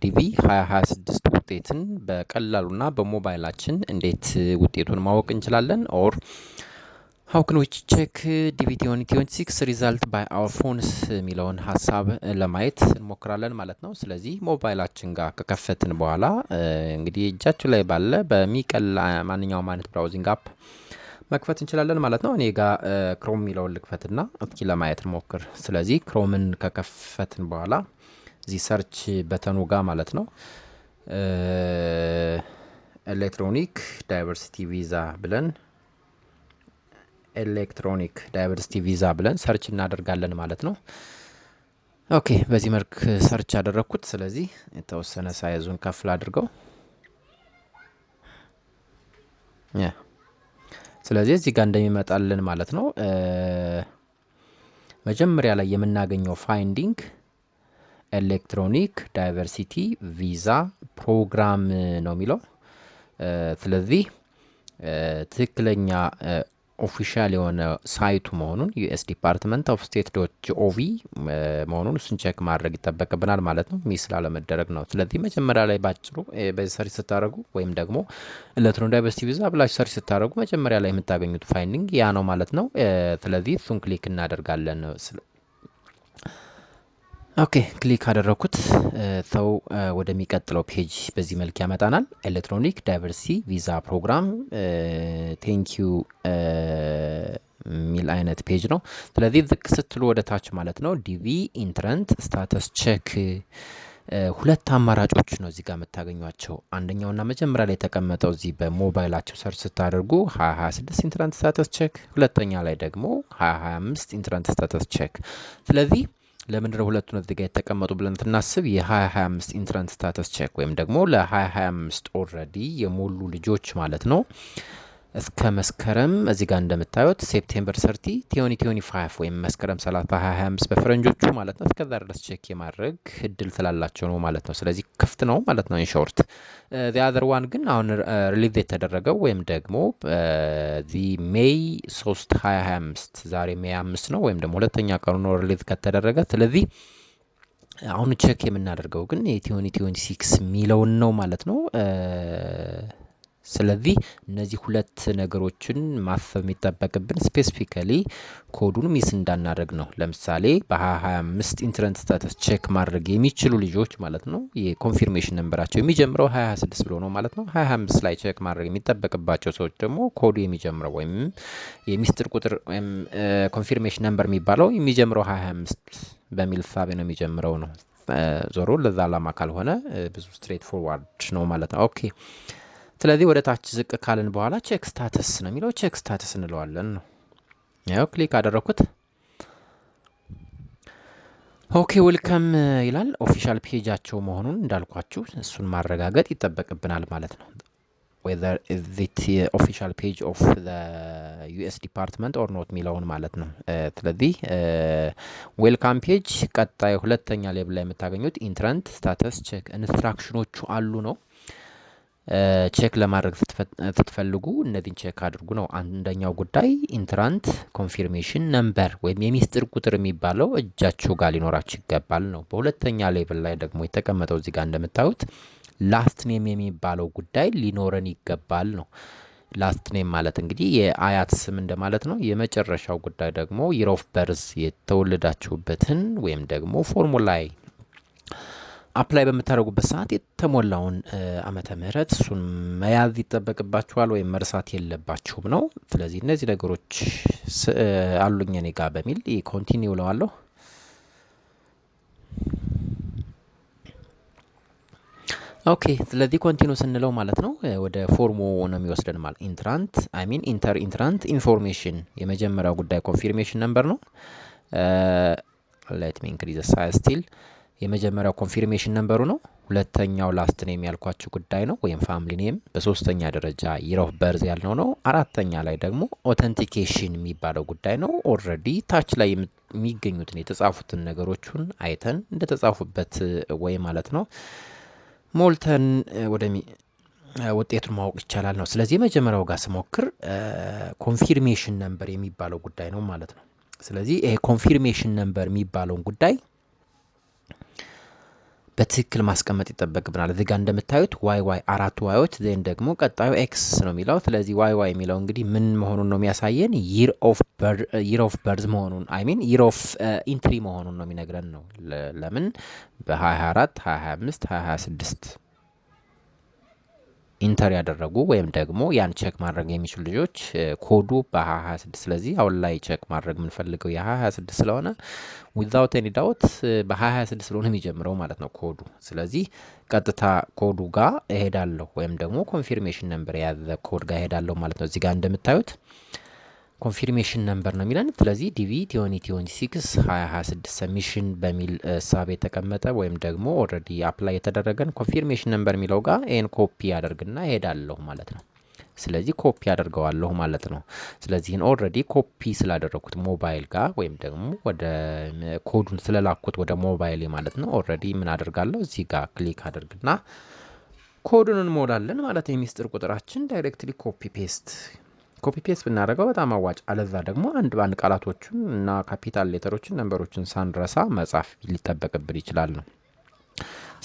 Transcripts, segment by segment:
ዲቪ 2026 ውጤትን በቀላሉና በሞባይላችን እንዴት ውጤቱን ማወቅ እንችላለን? ኦር how can we check ዲቪ 2026 result by our phones የሚለውን ሐሳብ ለማየት እንሞክራለን ማለት ነው። ስለዚህ ሞባይላችን ጋር ከከፈትን በኋላ እንግዲህ እጃችሁ ላይ ባለ በሚቀል ማንኛውም አይነት ብራውዚንግ አፕ መክፈት እንችላለን ማለት ነው። እኔ ጋር ክሮም የሚለውን ልክፈትና እስኪ ለማየት እንሞክር። ስለዚህ ክሮምን ከከፈትን በኋላ እዚህ ሰርች በተኑ ጋር ማለት ነው ኤሌክትሮኒክ ዳይቨርሲቲ ቪዛ ብለን ሰርች እናደርጋለን ማለት ነው። ኦኬ በዚህ መልክ ሰርች አደረኩት። ስለዚህ የተወሰነ ሳይዙን ከፍ አድርገው ስለዚህ እዚህ ጋር እንደሚመጣልን ማለት ነው መጀመሪያ ላይ የምናገኘው ፋይንዲንግ ኤሌክትሮኒክ ዳይቨርሲቲ ቪዛ ፕሮግራም ነው የሚለው። ስለዚህ ትክክለኛ ኦፊሻል የሆነ ሳይቱ መሆኑን ዩኤስ ዲፓርትመንት ኦፍ ስቴት .gov መሆኑን እሱን ቼክ ማድረግ ይጠበቅብናል ማለት ነው። ሚስ ላለመደረግ ነው። ስለዚህ መጀመሪያ ላይ ባጭሩ በዚህ ሰርች ስታደርጉ ወይም ደግሞ ኤሌክትሮኒክ ዳይቨርሲቲ ቪዛ ብላችሁ ሰርች ስታደርጉ መጀመሪያ ላይ የምታገኙት ፋይንዲንግ ያ ነው ማለት ነው። ስለዚህ እሱን ክሊክ እናደርጋለን። ኦኬ ክሊክ አደረኩት። ሰው ወደሚቀጥለው ፔጅ በዚህ መልክ ያመጣናል። ኤሌክትሮኒክ ዳይቨርሲቲ ቪዛ ፕሮግራም ቴንክ ዩ ሚል አይነት ፔጅ ነው። ስለዚህ ዝቅ ስትሉ ወደ ታች ማለት ነው ዲቪ ኢንትረንት ስታተስ ቼክ ሁለት አማራጮች ነው እዚህ ጋር የምታገኟቸው። አንደኛውና መጀመሪያ ላይ የተቀመጠው እዚህ በሞባይላችሁ ሰርች ስታደርጉ 2026 ኢንትረንት ስታተስ ቼክ፣ ሁለተኛ ላይ ደግሞ 2025 ኢንትረንት ስታተስ ቼክ። ስለዚህ ለምንድነው ሁለቱን እዚህ ጋር የተቀመጡ ብለን ትናስብ የ2025 ኢንትረንት ስታተስ ቼክ ወይም ደግሞ ለ2025 ኦልሬዲ የሞሉ ልጆች ማለት ነው እስከ መስከረም እዚህ ጋር እንደምታዩት ሴፕቴምበር 30 2025 ወይም መስከረም 30 2025 በፈረንጆቹ ማለት ነው እስከዛ ድረስ ቼክ የማድረግ እድል ስላላቸው ነው ማለት ነው። ስለዚህ ክፍት ነው ማለት ነው ኢንሾርት። the other one ግን አሁን ሪሊዝ የተደረገው ወይም ደግሞ እዚህ ሜይ 3 2025 ዛሬ ሜይ 5 ነው ወይም ደግሞ ሁለተኛ ቀኑ ነው ሪሊዝ ከተደረገ። ስለዚህ አሁን ቼክ የምናደርገው ግን የ2026 የሚለውን ነው ማለት ነው። ስለዚህ እነዚህ ሁለት ነገሮችን ማሰብ የሚጠበቅብን ስፔሲፊካሊ ኮዱን ሚስ እንዳናደርግ ነው። ለምሳሌ በ2025 ኢንትረንት ስታተስ ቼክ ማድረግ የሚችሉ ልጆች ማለት ነው የኮንፊርሜሽን ነምበራቸው የሚጀምረው 2026 ብሎ ነው ማለት ነው። 2025 ላይ ቼክ ማድረግ የሚጠበቅባቸው ሰዎች ደግሞ ኮዱ የሚጀምረው ወይም የሚስጥር ቁጥር ወይም ኮንፊርሜሽን ነምበር የሚባለው የሚጀምረው 2025 በሚል ሳቤ ነው የሚጀምረው ነው። ዞሮ ለዛ ዓላማ ካልሆነ ብዙ ስትሬት ፎርዋርድ ነው ማለት ነው። ኦኬ ስለዚህ ወደ ታች ዝቅ ካልን በኋላ ቼክ ስታተስ ነው የሚለው። ቼክ ስታተስ እንለዋለን ነው። ያው ክሊክ አደረኩት። ኦኬ ዌልካም ይላል። ኦፊሻል ፔጃቸው መሆኑን እንዳልኳችሁ እሱን ማረጋገጥ ይጠበቅብናል ማለት ነው። whether is it official page of the US department or not የሚለውን ማለት ነው። ስለዚህ ዌልካም ፔጅ ቀጣይ ሁለተኛ ሌብል ላይ የምታገኙት ኢንትረንት ስታተስ ቼክ ኢንስትራክሽኖቹ አሉ ነው። ቼክ ለማድረግ ስትፈልጉ እነዚህን ቼክ አድርጉ ነው። አንደኛው ጉዳይ ኢንትራንት ኮንፊርሜሽን ነምበር ወይም የሚስጥር ቁጥር የሚባለው እጃችሁ ጋር ሊኖራችሁ ይገባል ነው። በሁለተኛ ሌቭል ላይ ደግሞ የተቀመጠው እዚህ ጋር እንደምታዩት ላስት ኔም የሚባለው ጉዳይ ሊኖረን ይገባል ነው። ላስት ኔም ማለት እንግዲህ የአያት ስም እንደማለት ነው። የመጨረሻው ጉዳይ ደግሞ ይር ኦፍ በርዝ የተወለዳችሁበትን ወይም ደግሞ ፎርሙላይ አፕላይ በምታደርጉበት ሰዓት የተሞላውን ዓመተ ምህረት እሱን መያዝ ይጠበቅባችኋል ወይም መርሳት የለባችሁም ነው። ስለዚህ እነዚህ ነገሮች አሉኝ እኔ ጋር በሚል ኮንቲኒው እለዋለሁ። ኦኬ ስለዚህ ኮንቲኒው ስንለው ማለት ነው ወደ ፎርሙ ነው የሚወስደን ማለት ኢንተር ኢንትራንት ኢንፎርሜሽን የመጀመሪያው ጉዳይ ኮንፊርሜሽን ነምበር ነው። ሌት ሚ ኢንክሪዝ ሳይዝ ስቲል የመጀመሪያው ኮንፊርሜሽን ነምበሩ ነው። ሁለተኛው ላስት ኔም ያልኳችሁ ጉዳይ ነው ወይም ፋሚሊ ኔም። በሶስተኛ ደረጃ ይር ኦፍ በርዝ ያልነው ነው። አራተኛ ላይ ደግሞ ኦተንቲኬሽን የሚባለው ጉዳይ ነው። ኦልሬዲ ታች ላይ የሚገኙትን የተጻፉትን ነገሮችን አይተን እንደተጻፉበት ወይ ማለት ነው ሞልተን ውጤቱን ማወቅ ይቻላል ነው። ስለዚህ የመጀመሪያው ጋር ስሞክር ኮንፊርሜሽን ነምበር የሚባለው ጉዳይ ነው ማለት ነው። ስለዚህ ይሄ ኮንፊርሜሽን ነምበር የሚባለውን ጉዳይ በትክክል ማስቀመጥ ይጠበቅብናል። እዚህ ጋር እንደምታዩት ዋይ አራት ዋዮች ዜን ደግሞ ቀጣዩ ኤክስ ነው የሚለው። ስለዚህ ዋይ የሚለው እንግዲህ ምን መሆኑን ነው የሚያሳየን? ይር ኦፍ በርዝ መሆኑን ሚን ይር ኦፍ ኢንትሪ መሆኑን ነው የሚነግረን ነው። ለምን በ2024 2025 2026 ኢንተር ያደረጉ ወይም ደግሞ ያን ቼክ ማድረግ የሚችሉ ልጆች ኮዱ በ2026 ስለዚህ አሁን ላይ ቼክ ማድረግ የምንፈልገው የ2026 ስለሆነ ዊዛውት ኤኒ ዳውት በ2026 ስለሆነ የሚጀምረው ማለት ነው ኮዱ። ስለዚህ ቀጥታ ኮዱ ጋር እሄዳለሁ ወይም ደግሞ ኮንፊርሜሽን ነምበር የያዘ ኮድ ጋር እሄዳለሁ ማለት ነው። እዚህ ጋር እንደምታዩት ኮንፊርሜሽን ነምበር ነው የሚለን። ስለዚህ ዲቪ 2026 2026 ሰሚሽን በሚል ሳብ የተቀመጠ ወይም ደግሞ ኦልሬዲ አፕላይ የተደረገን ኮንፊርሜሽን ነምበር የሚለው ጋር ይሄን ኮፒ ያደርግና እሄዳለሁ ማለት ነው። ስለዚህ ኮፒ አደርገዋለሁ ማለት ነው። ስለዚህ ኦልሬዲ ኮፒ ስላደረኩት ሞባይል ጋር ወይም ደግሞ ወደ ኮዱን ስለላኩት ወደ ሞባይል ማለት ነው። ኦልሬዲ ምን አደርጋለሁ እዚህ ጋር ክሊክ አደርግና ኮዱን እንሞላለን ማለት ነው። የሚስጥር ቁጥራችን ዳይሬክትሊ ኮፒ ፔስት ብናደርገው በጣም አዋጭ። አለዛ ደግሞ አንድ ባንድ ቃላቶችን እና ካፒታል ሌተሮችን ነምበሮችን ሳንረሳ መጻፍ ሊጠበቅብን ይችላል ነው።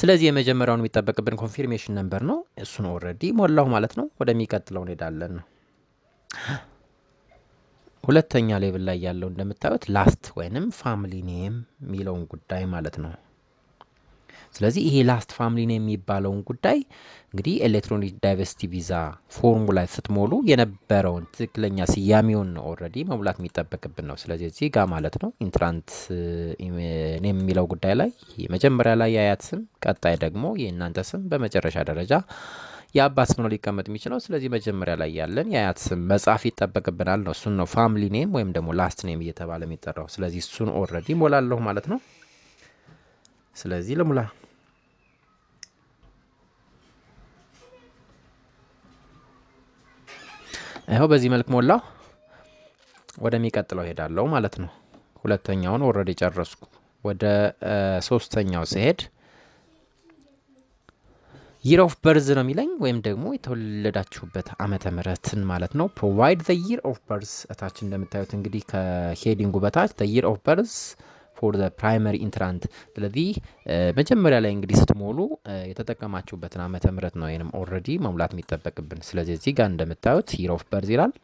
ስለዚህ የመጀመሪያውን የሚጠበቅብን ኮንፊርሜሽን ነምበር ነው። እሱን ኦልሬዲ ሞላሁ ማለት ነው። ወደሚቀጥለው እንሄዳለን ነው። ሁለተኛ ሌቭል ላይ ያለው እንደምታዩት ላስት ወይንም ፋሚሊ ኔም የሚለውን ጉዳይ ማለት ነው። ስለዚህ ይሄ ላስት ፋሚሊ ኔም የሚባለውን ጉዳይ እንግዲህ ኤሌክትሮኒክ ዳይቨርሲቲ ቪዛ ፎርሙ ላይ ስትሞሉ የነበረውን ትክክለኛ ስያሜውን ነው ኦልሬዲ መሙላት የሚጠበቅብን ነው። ስለዚህ እዚህ ጋር ማለት ነው ኢንትራንት ኔም የሚለው ጉዳይ ላይ መጀመሪያ ላይ የአያት ስም፣ ቀጣይ ደግሞ የእናንተ ስም፣ በመጨረሻ ደረጃ የአባት ስም ነው ሊቀመጥ የሚችለው። ስለዚህ መጀመሪያ ላይ ያለን የአያት ስም መጻፍ ይጠበቅብናል ነው። እሱን ነው ፋሚሊ ኔም ወይም ደግሞ ላስት ኔም እየተባለ የሚጠራው። ስለዚህ እሱን ኦልሬዲ ሞላለሁ ማለት ነው። ስለዚህ ልሙላ። ይኸው በዚህ መልክ ሞላው። ወደሚቀጥለው ሄዳለሁ ማለት ነው። ሁለተኛውን ኦልሬዲ ጨረስኩ። ወደ ሶስተኛው ሲሄድ ይር ኦፍ በርዝ ነው የሚለኝ ወይም ደግሞ የተወለዳችሁበት ዓመተ ምህረትን ማለት ነው። ፕሮቫይድ ዘ ይር ኦፍ በርዝ እታች እንደምታዩት እንግዲህ ከሄዲንጉ በታች ዘ ይር ኦፍ በርዝ ፎር ዘ ፕራይመሪ ኢንትራንት። ስለዚህ መጀመሪያ ላይ እንግዲህ ስትሞሉ የተጠቀማችሁበትን ዓመተ ምህረት ነው ወይንም ኦልሬዲ መሙላት የሚጠበቅብን። ስለዚህ እዚህ ጋር እንደምታዩት ይር ኦፍ በርዝ ይላል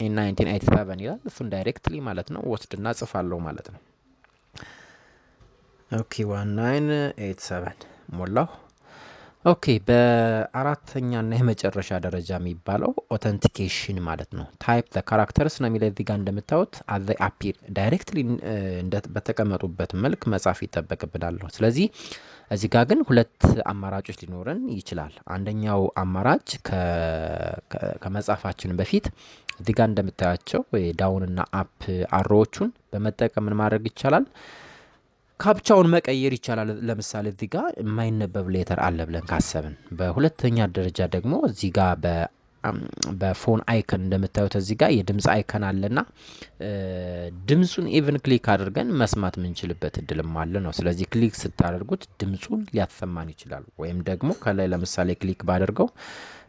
1987 ይላል። እሱን ዳይሬክትሊ ማለት ነው ወስድና ጽፋለሁ ማለት ነው። ኦኬ 1987 ሞላሁ። ኦኬ በአራተኛና የመጨረሻ ደረጃ የሚባለው ኦተንቲኬሽን ማለት ነው። ታይፕ ዘ ካራክተርስ ነው የሚለው እዚህ ጋር እንደምታዩት አዘ አፒር ዳይሬክትሊ በተቀመጡበት መልክ መጻፍ ይጠበቅብናል። ስለዚህ እዚህ ጋር ግን ሁለት አማራጮች ሊኖረን ይችላል። አንደኛው አማራጭ ከመጻፋችን በፊት እዚህ ጋር እንደምታያቸው ዳውን እና አፕ አሮዎቹን በመጠቀም ምን ማድረግ ይቻላል? ካፕቻውን መቀየር ይቻላል። ለምሳሌ እዚህ ጋር የማይነበብ ሌተር አለ ብለን ካሰብን። በሁለተኛ ደረጃ ደግሞ እዚህ ጋር በፎን አይከን እንደምታዩት እዚህ ጋር የድምጽ አይከን አለና ድምጹን ኢቭን ክሊክ አድርገን መስማት የምንችልበት እድልም አለ ነው። ስለዚህ ክሊክ ስታደርጉት ድምጹን ሊያሰማን ይችላል። ወይም ደግሞ ከላይ ለምሳሌ ክሊክ ባደርገው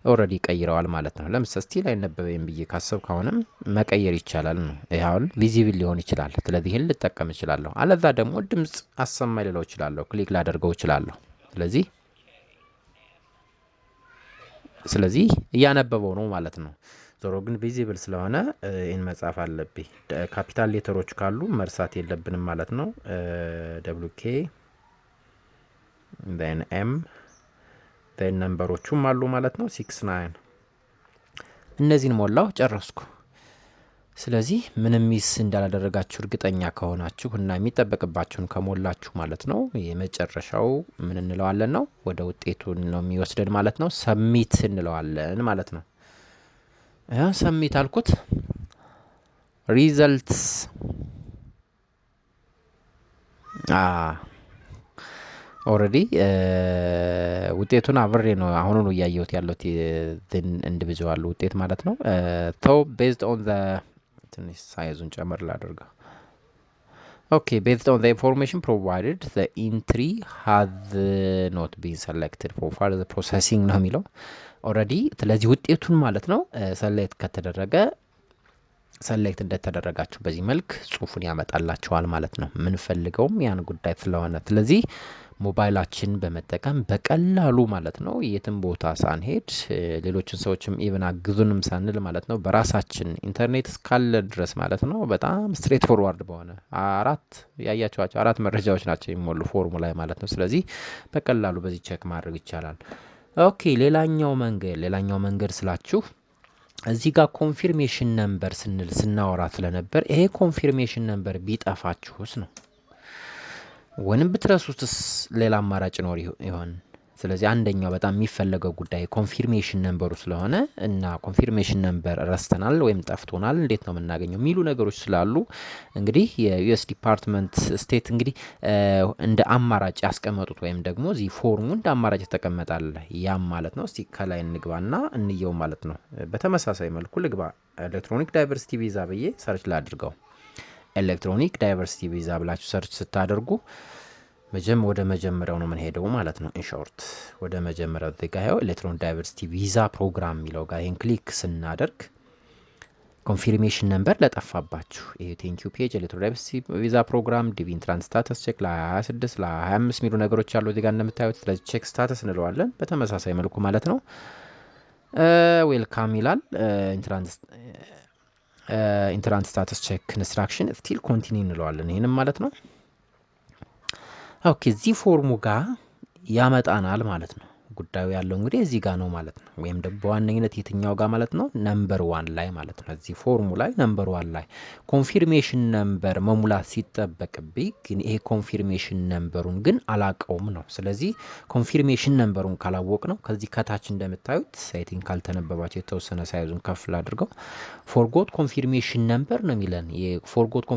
ኦልሬዲ ቀይረዋል ማለት ነው። ለምሳሌ ስቲል አይነበበም ብዬ ካሰብ ከሆነም መቀየር ይቻላል ነው። ይሄው ቪዚብል ሊሆን ይችላል። ስለዚህ ይሄን ልጠቀም እችላለሁ። አለዛ ደግሞ ድምጽ አሰማይ ልለው እችላለሁ፣ ክሊክ ላደርገው እችላለሁ። ስለዚህ እያነበበው ነው ማለት ነው። ዞሮ ግን ቪዚብል ስለሆነ ይሄን መጻፍ አለብኝ። ካፒታል ሌተሮች ካሉ መርሳት የለብንም ማለት ነው። ደብሊው ኬ then ኤም then ነምበሮቹም አሉ ማለት ነው። 69 እነዚህን ሞላው ጨረስኩ። ስለዚህ ምንም ሚስ እንዳላደረጋችሁ እርግጠኛ ከሆናችሁ እና የሚጠበቅባችሁን ከሞላችሁ ማለት ነው የመጨረሻው ምን እንለዋለን ነው ወደ ውጤቱ ነው የሚወስደን ማለት ነው። ሰሚት እንለዋለን ማለት ነው። ሰሚት አልኩት። ሪዘልትስ ኦልሬዲ ውጤቱን አብሬ ነው አሁን ነው ያያዩት ያለው ኢንዲቪጁዋል ውጤት ማለት ነው። so based on the ትንሽ ሳይዙን ጨመር ላድርገው። okay based on the information provided the entry has not been selected for further processing ነው የሚለው ኦልሬዲ። ስለዚህ ውጤቱን ማለት ነው ሰሌክት ከተደረገ ሰሌክት እንደተደረጋችሁ በዚህ መልክ ጽሁፉን ያመጣላችኋል ማለት ነው። ምን ፈልገውም ያን ጉዳይ ስለሆነ ስለዚህ ሞባይላችን በመጠቀም በቀላሉ ማለት ነው የትም ቦታ ሳንሄድ ሌሎችን ሰዎችም ኢቭን አግዙንም ሳንል ማለት ነው በራሳችን ኢንተርኔት እስካለ ድረስ ማለት ነው በጣም ስትሬት ፎርዋርድ በሆነ ያያችኋቸው 4 መረጃዎች ናቸው የሚሞሉ ፎርሙ ላይ ማለት ነው። ስለዚህ በቀላሉ በዚህ ቼክ ማድረግ ይቻላል። ኦኬ ሌላኛው መንገድ ስላችሁ እዚህ ጋር ኮንፊርሜሽን ነምበር ስናወራ ስለነበር ይሄ ኮንፊርሜሽን ነምበር ቢጠፋችሁስ ነው ወንም ብትረሱትስ ሌላ አማራጭ ነው ይሆን? ስለዚህ አንደኛው በጣም የሚፈለገው ጉዳይ ኮንፊርሜሽን ነምበሩ ስለሆነ እና ኮንፊርሜሽን ነምበር ረስተናል ወይም ጠፍቶናል እንዴት ነው የምናገኘው የሚሉ ነገሮች ስላሉ እንግዲህ የዩኤስ ዲፓርትመንት ስቴት እንግዲህ እንደ አማራጭ ያስቀመጡት ወይም ደግሞ እዚህ ፎርሙ እንደ አማራጭ ተቀመጣል። ያም ማለት ነው እስቲ ከላይ እንግባና እንየው ማለት ነው። በተመሳሳይ መልኩ ልግባ ኤሌክትሮኒክ ዳይቨርሲቲ ቪዛ ብዬ ሰርች ላድርገው። ኤሌክትሮኒክ ዳይቨርሲቲ ቪዛ ብላችሁ ሰርች ስታደርጉ ወደ መጀመሪያው ነው የምንሄደው ማለት ነው። ኢንሾርት ወደ መጀመሪያው ተጋየው ኤሌክትሮኒክ ዳይቨርሲቲ ቪዛ ፕሮግራም የሚለው ጋር ይሄን ክሊክ ስናደርግ ኮንፊርሜሽን ነምበር ለጠፋባችሁ ይሄ ቴንክ ዩ ፔጅ ኤሌክትሮኒክ ዳይቨርሲቲ ቪዛ ፕሮግራም ዲቪ ኢንትራንስ ስታተስ ቼክ ለ26 ለ25 የሚሉ ነገሮች አሉ እዚህ ጋር እንደምታዩት። ስለዚህ ቼክ ስታተስ እንለዋለን በተመሳሳይ መልኩ ማለት ነው። ዌልካም ይላል ኢንትራንስ ስታተስ ቼክ ኢንስትራክሽን ስቲል ኮንቲኒ እንለዋለን ይሄንም ማለት ነው። ኦኬ እዚህ ፎርሙ ጋር ያመጣናል ማለት ነው። ጉዳዩ ያለው እንግዲህ እዚህ ጋር ነው ማለት ነው። ወይም ደግሞ በዋነኝነት የትኛው ጋር ማለት ነው ነምበር 1 ላይ ማለት ነው። እዚህ ፎርሙ ላይ ነምበር 1 ላይ ኮንፊርሜሽን ነምበር መሙላት ሲጠበቅብኝ ግን ይሄ ኮንፊርሜሽን ነምበሩን ግን አላቀውም ነው። ስለዚህ ኮንፊርሜሽን ነምበሩን ካላወቅ ነው ከዚህ ከታች እንደምታዩት ሳይቲንግ ካልተነበባቸው የተወሰነ ሳይዙን ከፍ ላድርገው ፎርጎት ኮንፊርሜሽን ነምበር ነው የሚለን። የፎርጎት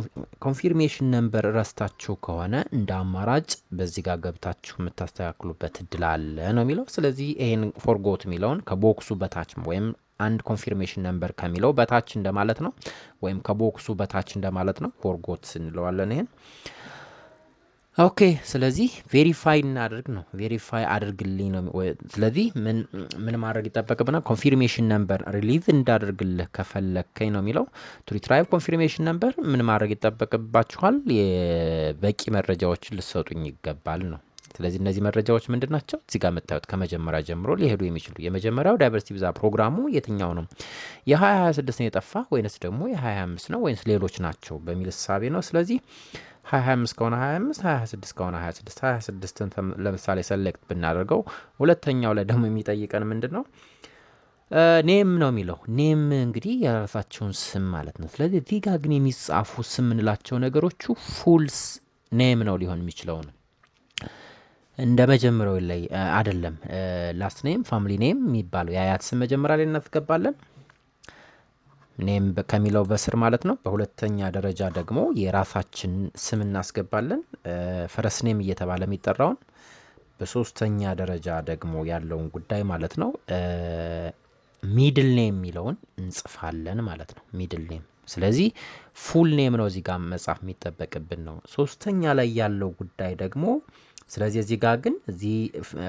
ኮንፊርሜሽን ነምበር ረስታችሁ ከሆነ እንደ አማራጭ በዚህ ጋር ገብታችሁ የምታስተካክሉበት እድል አለ ነው የሚለው። ስለዚህ ይሄን ፎርጎት የሚለውን ከቦክሱ በታች ወይም አንድ ኮንፊርሜሽን ነምበር ከሚለው በታች እንደማለት ነው ወይም ከቦክሱ በታች እንደማለት ነው። ፎርጎት እንለዋለን ይሄን። ኦኬ ስለዚህ ቬሪፋይ እናድርግ ነው። ቬሪፋይ አድርግልኝ ነው። ስለዚህ ምን ማድረግ ይጠበቅብናል? ኮንፊርሜሽን ነምበር ሪሊዝ እንዳደርግልህ ከፈለከኝ ነው የሚለው። ቱ ሪትራይቭ ኮንፊርሜሽን ነምበር ምን ማድረግ ይጠበቅባችኋል? የበቂ መረጃዎችን ልትሰጡኝ ይገባል ነው። ስለዚህ እነዚህ መረጃዎች ምንድን ናቸው? እዚህ ጋር የምታዩት ከመጀመሪያ ጀምሮ ሊሄዱ የሚችሉ የመጀመሪያው ዳይቨርሲቲ ቪዛ ፕሮግራሙ የትኛው ነው? የ2026 ነው የጠፋ ወይንስ ደግሞ የ2025 ነው ወይንስ ሌሎች ናቸው በሚል እሳቤ ነው። ስለዚህ 2025 ከሆነ 25 2026 ከሆነ 26 26ን ለምሳሌ ሰሌክት ብናደርገው ሁለተኛው ላይ ደግሞ የሚጠይቀን ምንድን ነው? ኔም ነው የሚለው። ኔም እንግዲህ የራሳቸውን ስም ማለት ነው። ስለዚህ እዚህ ጋር ግን የሚጻፉ ስም የምንላቸው ነገሮቹ ፉልስ ኔም ነው ሊሆን የሚችለው ነው። እንደ መጀመሪያው ላይ አይደለም። ላስት ኔም ፋሚሊ ኔም የሚባለው የአያት ስም መጀመሪያ ላይ እናስገባለን ኔም ከሚለው በስር ማለት ነው። በሁለተኛ ደረጃ ደግሞ የራሳችን ስም እናስገባለን ፈረስ ኔም እየተባለ የሚጠራውን። በሶስተኛ ደረጃ ደግሞ ያለውን ጉዳይ ማለት ነው ሚድል ኔም የሚለውን እንጽፋለን ማለት ነው። ሚድል ኔም ስለዚህ ፉል ኔም ነው እዚህ ጋር መጻፍ የሚጠበቅብን ነው። ሶስተኛ ላይ ያለው ጉዳይ ደግሞ ስለዚህ እዚህ ጋር ግን እዚህ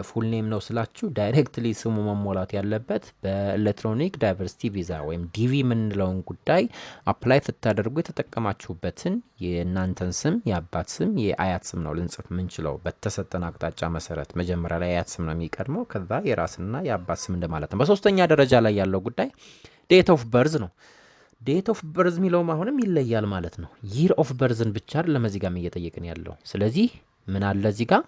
ፉል ኔም ነው ስላችሁ ዳይሬክትሊ ስሙ መሞላት ያለበት በኤሌክትሮኒክ ዳይቨርሲቲ ቪዛ ወይም ዲቪ የምንለውን ጉዳይ አፕላይ ስታደርጉ የተጠቀማችሁበትን የእናንተን ስም የአባት ስም የአያት ስም ነው ልንጽፍ የምንችለው በተሰጠን አቅጣጫ መሰረት። መጀመሪያ ላይ አያት ስም ነው የሚቀድመው ከዛ የራስና የአባት ስም እንደማለት ነው። በሶስተኛ ደረጃ ላይ ያለው ጉዳይ ዴት ኦፍ በርዝ ነው። ዴት ኦፍ በርዝ የሚለውም አሁንም ይለያል ማለት ነው። ይር ኦፍ በርዝን ብቻ ለመዚህ ጋር እየጠየቅን ያለው። ስለዚህ ምን አለ እዚህ ጋር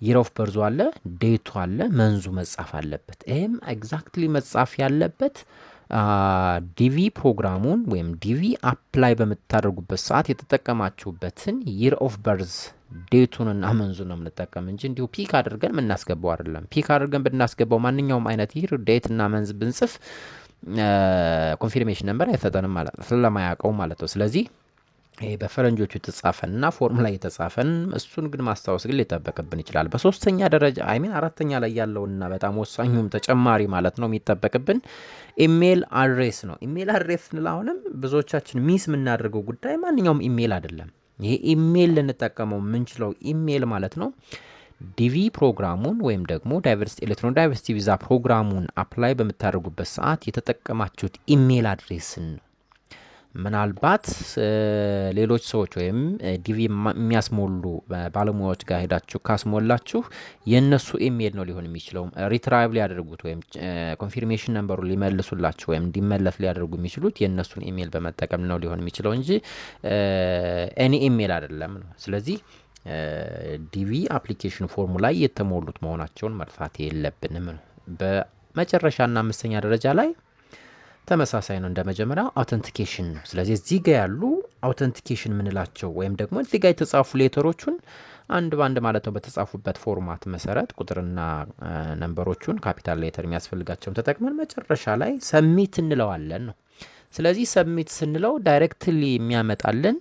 ይር ኦፍ በርዙ አለ ዴቱ አለ መንዙ መጻፍ አለበት። ይሄም ኤግዛክትሊ መጻፍ ያለበት ዲቪ ፕሮግራሙን ወይም ዲቪ አፕላይ በምታደርጉበት ሰዓት የተጠቀማችሁበትን ይር ኦፍ በርዝ ዴቱንና መንዙን ነው የምንጠቀም እንጂ እንዲሁ ፒክ አድርገን የምናስገባው አይደለም። ፒክ አድርገን ብናስገባው ማንኛውም አይነት ይር ዴትና መንዝ ብንጽፍ ኮንፊርሜሽን ነምበር አይሰጠንም ማለት ነው ስለማያውቀው ማለት ነው። ስለዚህ ይሄ በፈረንጆቹ የተጻፈና ፎርሙላ የተጻፈን እሱን ግን ማስታወስ ግን ሊጠበቅብን ይችላል። በሶስተኛ ደረጃ አራተኛ ላይ ያለውና በጣም ወሳኙም ተጨማሪ ማለት ነው የሚጠበቅብን ኢሜል አድሬስ ነው። ኢሜል አድሬስ አሁንም ብዙዎቻችን ሚስ የምናደርገው ጉዳይ ማንኛውም ኢሜል አይደለም። ይሄ ኢሜል ልንጠቀመው የምንችለው ኢሜል ማለት ነው ዲቪ ፕሮግራሙን ወይም ደግሞ ኤሌክትሮኒክ ዳይቨርሲቲ ቪዛ ፕሮግራሙን አፕላይ በምታደርጉበት ሰዓት የተጠቀማችሁት ኢሜል አድሬስን ነው። ምናልባት ሌሎች ሰዎች ወይም ዲቪ የሚያስሞሉ ባለሙያዎች ጋር ሄዳችሁ ካስሞላችሁ የነሱ ኢሜል ነው ሊሆን የሚችለው ሪትራይቭ ሊያደርጉት ወይም ኮንፊርሜሽን ነምበሩን ሊመልሱላችሁ ወይም እንዲመለስ ሊያደርጉ የሚችሉት የነሱን ኢሜል በመጠቀም ነው ሊሆን የሚችለው እንጂ ኤኒ ኢሜል አይደለም ነው። ስለዚህ ዲቪ አፕሊኬሽን ፎርሙ ላይ የተሞሉት መሆናቸውን መርሳት የለብንም ነው። በመጨረሻና አምስተኛ ደረጃ ላይ ተመሳሳይ ነው እንደመጀመሪያው አውተንቲኬሽን ነው። ስለዚህ እዚህ ጋር ያሉ አውተንቲኬሽን ምንላቸው ወይም ደግሞ እዚህ ጋር የተጻፉ ሌተሮቹን አንድ ባንድ ማለት ነው በተጻፉበት ፎርማት መሰረት ቁጥርና ነምበሮቹን ካፒታል ሌተር የሚያስፈልጋቸውን ተጠቅመን መጨረሻ ላይ ሰሚት እንለዋለን ነው። ስለዚህ ሰሚት ስንለው ዳይሬክትሊ የሚያመጣልን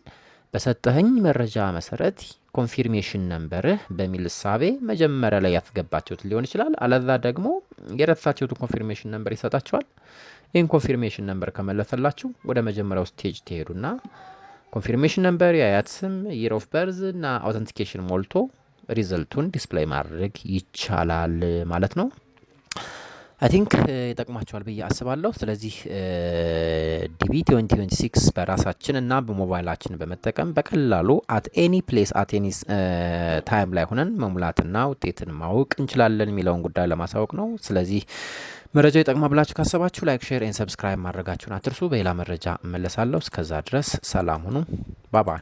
በሰጠኸኝ መረጃ መሰረት ኮንፊርሜሽን ነምበርህ በሚል እሳቤ መጀመሪያ ላይ ያስገባችሁት ሊሆን ይችላል። አለዛ ደግሞ የረሳችሁትን ኮንፊርሜሽን ነምበር ይሰጣችኋል። ይህን ኮንፊርሜሽን ነምበር ከመለሰላችሁ ወደ መጀመሪያው ስቴጅ ትሄዱና ኮንፊርሜሽን ነምበር፣ የአያት ስም፣ ይር ኦፍ በርዝ እና አውተንቲኬሽን ሞልቶ ሪዘልቱን ዲስፕሌይ ማድረግ ይቻላል ማለት ነው። አይ ቲንክ ይጠቅማቸዋል ብዬ አስባለሁ። ስለዚህ ዲቪ 2026 በራሳችን እና በሞባይላችን በመጠቀም በቀላሉ አት ኤኒ ፕሌስ አት ኤኒ ታይም ላይ ሆነን መሙላትና ውጤትን ማወቅ እንችላለን የሚለውን ጉዳይ ለማሳወቅ ነው። ስለዚህ መረጃው ይጠቅማ ብላችሁ ካሰባችሁ ላይክ፣ ሼር ኤንድ ሰብስክራይብ ማድረጋችሁን አትርሱ። በሌላ መረጃ እመለሳለሁ። እስከዛ ድረስ ሰላም ሁኑ። ባባይ